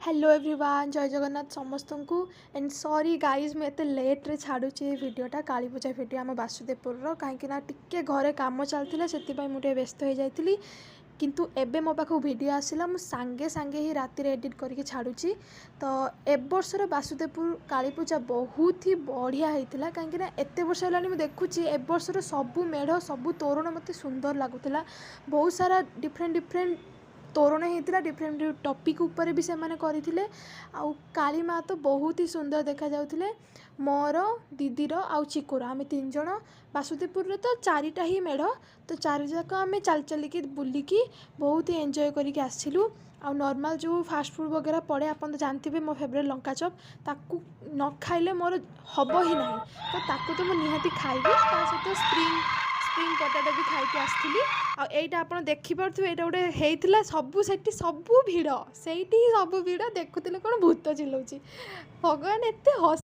Hello everyone जय जगन्नाथ समस्त को एंड सॉरी गाइज मुझे लेट्रे छाड़ुची भिडटा काली पूजा भिड आम बासुदेवपुर कहीं टिके घरे कम चलता से मुझे व्यस्त हो जाती किंतु एबे मो पाख वीडियो आसला मु सांगे सांगे ही राति एडिट करके छाड़ुची। तो ए बर्षर बासुदेवपुर काली पूजा बहुत ही बढ़िया होता कहीं एत वर्ष है देखुची ए बर्षर सबू मेढ़ सबू तोरण मत सुंदर लगुला। बहुत सारा डिफरेंट डिफरेंट तोरण होता डिफरेंट टॉपिक ऊपर भी से करते आउ काली माँ तो बहुत ही सुंदर देखा जाउथिले। मोर दीदीर आउ चिकुर आम तीन जन बासुदेवपुर तो चारिटा ही मेढ़ तो चार जाक आम चल चलिकी बुलिकी बहुत ही एंजॉय करके आसिलु। आउ नॉर्मल जो फास्ट फूड वगैरह पड़े आप तो जानते मो फेवरेट लंका चप ताकू न खाइले मोर हम ही ना तो ताकू तो मुझे निहाती खाइबी सहित स्प्रिंग पोटाटो भी खाई आसती। आईटा आप देखिपे यहाँ गोटे होता सबू से सबू भिड़ से सबू भिड़ देखुले कौन भूत चिल्लाऊँ भगवान एत हस